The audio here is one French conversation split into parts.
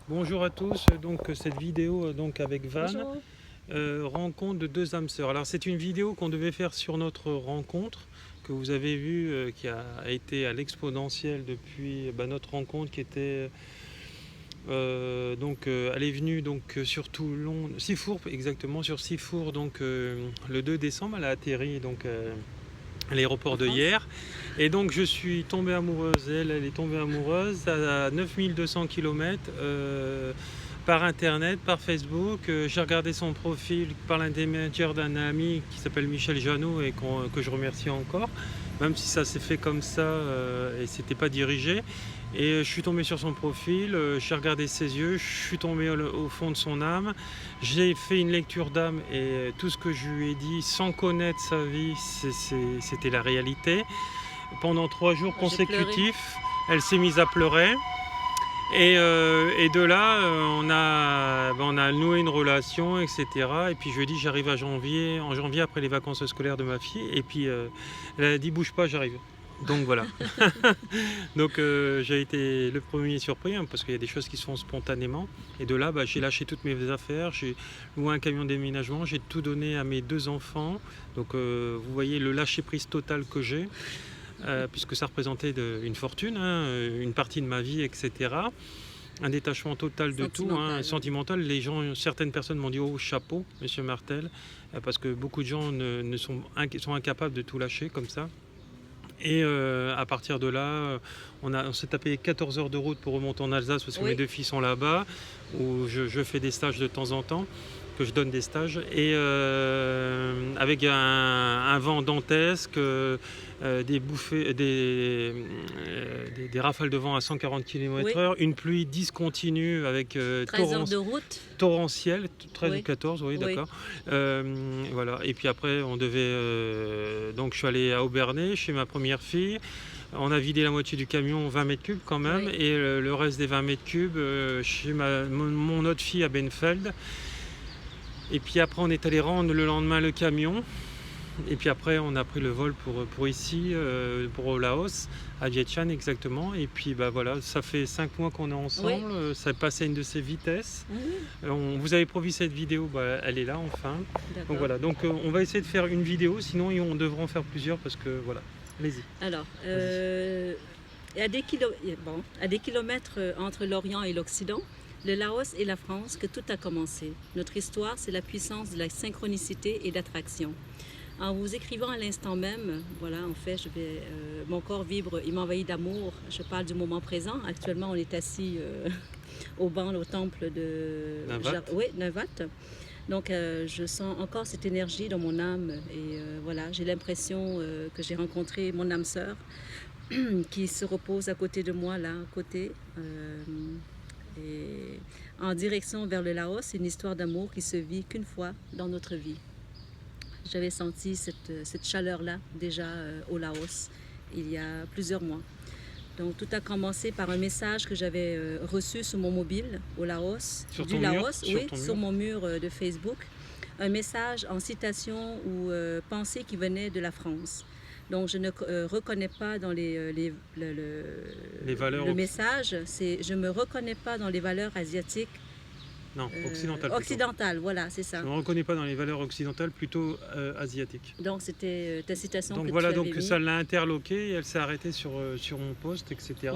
Bonjour à tous, donc cette vidéo donc avec Van, Bonjour. rencontre de deux âmes sœurs. Alors c'est une vidéo qu'on devait faire sur notre rencontre que vous avez vue, qui a été à l'exponentielle depuis notre rencontre qui était elle est venue donc sur Toulon, Sifour exactement, sur Sifour donc le 2 décembre. Elle a atterri donc à l'aéroport En de France? hier. Et donc je suis tombé amoureuse, elle est tombée amoureuse à 9200 km par internet, par Facebook. J'ai regardé son profil par l'intermédiaire d'un ami qui s'appelle Michel Janot et que je remercie encore, même si ça s'est fait comme ça et c'était pas dirigé. Et je suis tombé sur son profil, j'ai regardé ses yeux, je suis tombé au fond de son âme. J'ai fait une lecture d'âme et tout ce que je lui ai dit sans connaître sa vie, c'était la réalité. Pendant 3 jours J'ai pleuré. consécutifs, elle s'est mise à pleurer. Et de là, on a noué une relation, etc. Et puis je lui ai dit, j'arrive en janvier après les vacances scolaires de ma fille. Et puis elle a dit, bouge pas, j'arrive. Donc voilà. Donc j'ai été le premier surpris parce qu'il y a des choses qui se font spontanément. Et de là, j'ai lâché toutes mes affaires, j'ai loué un camion de déménagement, j'ai tout donné à mes 2 enfants. Donc vous voyez le lâcher-prise total que j'ai. Puisque ça représentait une fortune, une partie de ma vie, etc. Un détachement total de tout, sentimental. Certaines personnes m'ont dit oh chapeau, Monsieur Martel, parce que beaucoup de gens sont incapables de tout lâcher comme ça. Et à partir de là, on s'est tapé 14 heures de route pour remonter en Alsace parce que mes 2 filles sont là-bas, où je fais des stages de temps en temps, que je donne des stages, et avec un vent dantesque, des bouffées, des rafales de vent à 140 km/h, une pluie discontinue avec 13 heures de route. torrentielle, 13 ou 14, oui, d'accord. Voilà. Et puis après, donc je suis allé à Aubernais chez ma première fille. On a vidé la moitié du camion, 20 mètres cubes quand même, et le reste des 20 mètres cubes chez mon autre fille à Benfeld. Et puis après, on est allé rendre le lendemain le camion. Et puis après, on a pris le vol pour ici, pour Laos, à Vientiane exactement. Et puis voilà, ça fait 5 mois qu'on est ensemble. Ça passe à une de ses vitesses. On vous avait promis cette vidéo, elle est là enfin. Donc voilà, donc on va essayer de faire une vidéo, sinon on devra en faire plusieurs parce que voilà. Allez-y. Alors, à des kilomètres entre l'Orient et l'Occident, le Laos et la France, que tout a commencé. Notre histoire, c'est la puissance de la synchronicité et d'attraction. En vous écrivant à l'instant même, voilà, en fait, mon corps vibre, il m'envahit d'amour. Je parle du moment présent. Actuellement, on est assis au banc, au temple de Navat. Donc, je sens encore cette énergie dans mon âme. Et voilà, j'ai l'impression que j'ai rencontré mon âme sœur qui se repose à côté de moi, là, à côté. Et en direction vers le Laos, c'est une histoire d'amour qui se vit qu'une fois dans notre vie. J'avais senti cette chaleur-là déjà au Laos il y a plusieurs mois. Donc tout a commencé par un message que j'avais reçu sur mon mobile au Laos, sur mon mur de Facebook. Un message en citation ou pensée qui venait de la France. Donc je ne reconnais pas dans les valeurs le message, je ne me reconnais pas dans les valeurs asiatiques. Non, occidentales. Occidentales, voilà, c'est ça. Je ne me reconnais pas dans les valeurs occidentales, plutôt asiatiques. Donc c'était ta citation donc que voilà, tu avais donc ça l'a interloqué et elle s'est arrêtée sur mon poste, etc.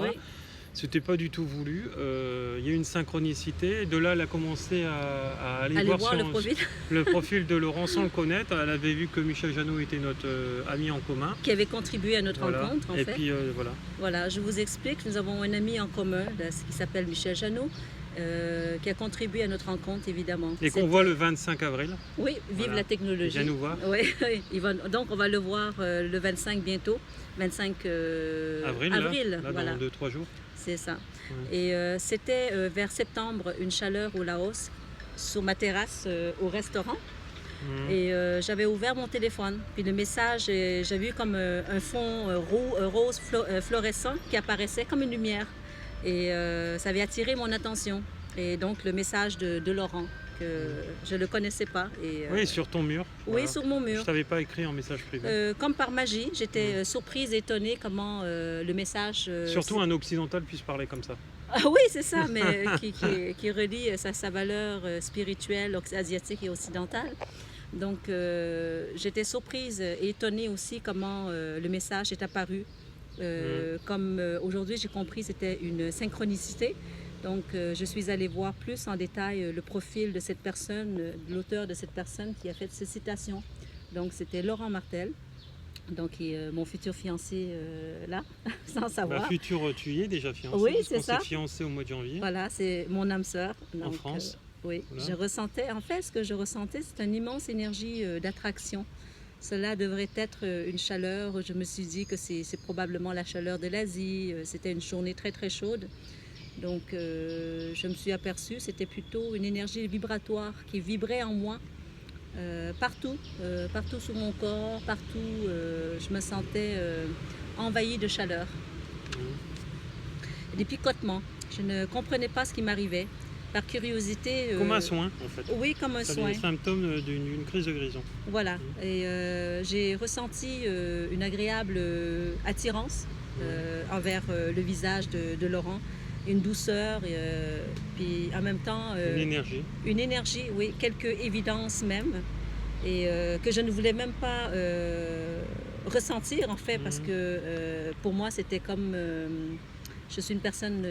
C'était pas du tout voulu. Il y a eu une synchronicité. De là, elle a commencé à aller voir le profil de Laurent sans le connaître. Elle avait vu que Michel Janot était notre ami en commun. Qui avait contribué à notre rencontre, en fait. Et puis voilà. Voilà, je vous explique. Nous avons un ami en commun qui s'appelle Michel Janot. Qui a contribué à notre rencontre, évidemment. Et qu'on voit le 25 avril. Oui, vive la technologie. Il vient nous voir. Oui, donc on va le voir le 25 bientôt, 25 avril là, voilà. Dans 2-3 jours. C'est ça. Et c'était vers septembre, une chaleur au Laos, sur ma terrasse au restaurant. Et j'avais ouvert mon téléphone. Puis le message, j'ai vu comme un fond rose fluorescent qui apparaissait comme une lumière. Et ça avait attiré mon attention. Et donc le message de Laurent, que je ne le connaissais pas. Oui, sur ton mur. Oui, voilà. Sur mon mur. Je ne t'avais pas écrit en message privé. Comme par magie, j'étais surprise, étonnée comment le message... Surtout un occidental puisse parler comme ça. Ah oui, c'est ça, mais qui relie sa valeur spirituelle, asiatique et occidentale. Donc, j'étais surprise et étonnée aussi comment le message est apparu. Comme aujourd'hui, j'ai compris c'était une synchronicité. Donc, je suis allée voir plus en détail le profil de cette personne, l'auteur de cette personne qui a fait cette citation. Donc, c'était Laurent Martel. Donc, mon futur fiancé là, sans savoir. Futur, tu y es déjà fiancé. Oui, c'est ça. On s'est fiancé au mois de janvier. Voilà, c'est mon âme sœur. En France. Oui, voilà. je ressentais, en fait, ce que je ressentais, c'est une immense énergie d'attraction. Cela devrait être une chaleur. Je me suis dit que c'est probablement la chaleur de l'Asie. C'était une journée très, très chaude. Donc, je me suis aperçue, c'était plutôt une énergie vibratoire qui vibrait en moi. Partout sur mon corps, partout, je me sentais envahie de chaleur. Des picotements. Je ne comprenais pas ce qui m'arrivait. Par curiosité... Comme un soin, en fait. Oui, comme un soin. C'est les symptômes d'une crise de guérison. Voilà. Et j'ai ressenti une agréable attirance envers le visage de Laurent. Une douceur, puis en même temps... une énergie. Une énergie, oui. Quelques évidences même. Et que je ne voulais même pas ressentir, en fait, parce que pour moi, c'était comme... je suis une personne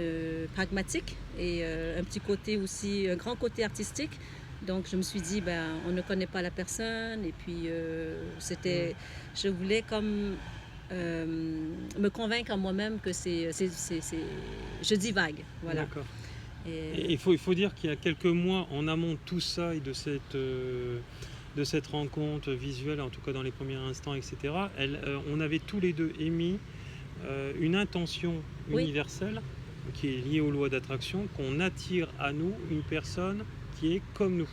pragmatique et un petit côté aussi, un grand côté artistique. Donc, je me suis dit, ben, on ne connaît pas la personne. Et puis, je voulais comme me convaincre en moi-même que je divague. Voilà. D'accord. Et il faut dire qu'il y a quelques mois, en amont de tout ça et de cette rencontre visuelle, en tout cas dans les premiers instants, etc., on avait tous les deux émis une intention universelle qui est liée aux lois d'attraction, qu'on attire à nous une personne qui est comme nous.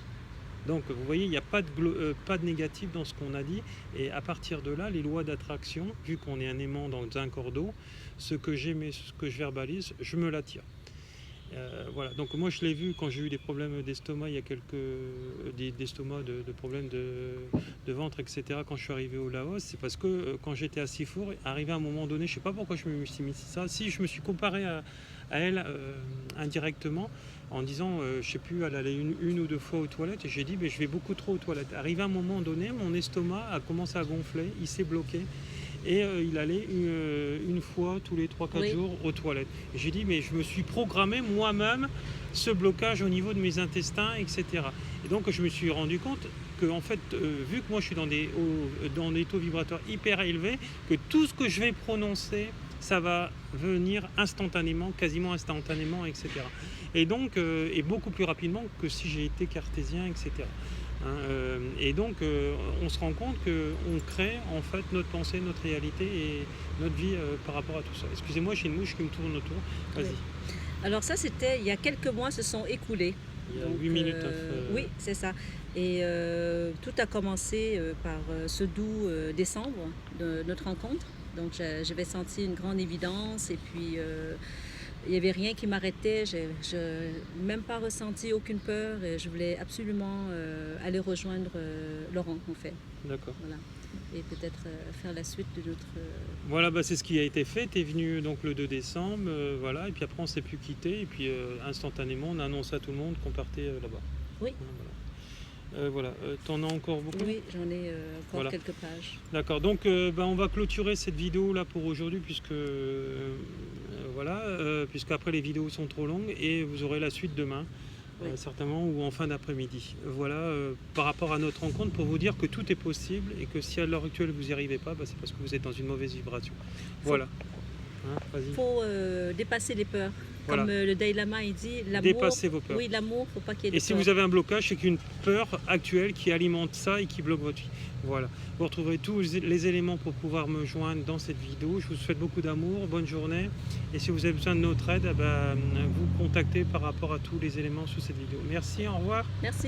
Donc vous voyez, il n'y a pas de négatif dans ce qu'on a dit, et à partir de là, les lois d'attraction, vu qu'on est un aimant dans un corps d'eau, ce que j'aime et ce que je verbalise, je me l'attire. Voilà, donc moi je l'ai vu quand j'ai eu des problèmes d'estomac, il y a des problèmes de ventre, etc. Quand je suis arrivé au Laos, c'est parce que quand j'étais à Sifour, arrivé à un moment donné, je ne sais pas pourquoi je me suis mis ça, si je me suis comparé à elle indirectement, en disant, je ne sais plus, elle allait une ou deux fois aux toilettes, et j'ai dit, je vais beaucoup trop aux toilettes. Arrivé à un moment donné, mon estomac a commencé à gonfler, il s'est bloqué. Et il allait une fois tous les 3-4 jours aux toilettes. Et j'ai dit, mais je me suis programmé moi-même ce blocage au niveau de mes intestins, etc. Et donc je me suis rendu compte que, en fait, vu que moi je suis dans des taux vibratoires hyper élevés, que tout ce que je vais prononcer, ça va venir instantanément, quasiment instantanément, etc. Et donc, et beaucoup plus rapidement que si j'ai été cartésien, etc. Et donc on se rend compte qu'on crée en fait notre pensée, notre réalité et notre vie par rapport à tout ça. Excusez-moi, j'ai une mouche qui me tourne autour. Vas-y. Oui. Alors ça, c'était il y a quelques mois, se sont écoulés. Il y a 8 minutes. Oui, c'est ça. Et tout a commencé par ce doux décembre de notre rencontre. Donc j'avais senti une grande évidence et puis il n'y avait rien qui m'arrêtait. Je n'ai même pas ressenti aucune peur et je voulais absolument aller rejoindre Laurent, en fait. D'accord. Voilà. Et peut-être faire la suite de notre... Voilà, c'est ce qui a été fait. Tu es venu donc le 2 décembre, voilà, et puis après on ne s'est plus quitté. Et puis instantanément, on a annoncé à tout le monde qu'on partait là-bas. Oui. Voilà. T'en as encore beaucoup ? Oui, j'en ai encore quelques pages. D'accord, donc on va clôturer cette vidéo là pour aujourd'hui puisque puisque après les vidéos sont trop longues et vous aurez la suite demain, certainement, ou en fin d'après-midi. Voilà, par rapport à notre rencontre, pour vous dire que tout est possible et que si à l'heure actuelle vous n'y arrivez pas, c'est parce que vous êtes dans une mauvaise vibration. Voilà. Il faut dépasser les peurs. Voilà. Comme le Dalai Lama il dit, l'amour. Dépassez vos peurs. Oui, l'amour, il ne faut pas qu'il y ait de peur. Et si vous avez un blocage, c'est qu'une peur actuelle qui alimente ça et qui bloque votre vie. Voilà. Vous retrouverez tous les éléments pour pouvoir me joindre dans cette vidéo. Je vous souhaite beaucoup d'amour, bonne journée. Et si vous avez besoin de notre aide, vous contactez par rapport à tous les éléments sous cette vidéo. Merci, au revoir. Merci.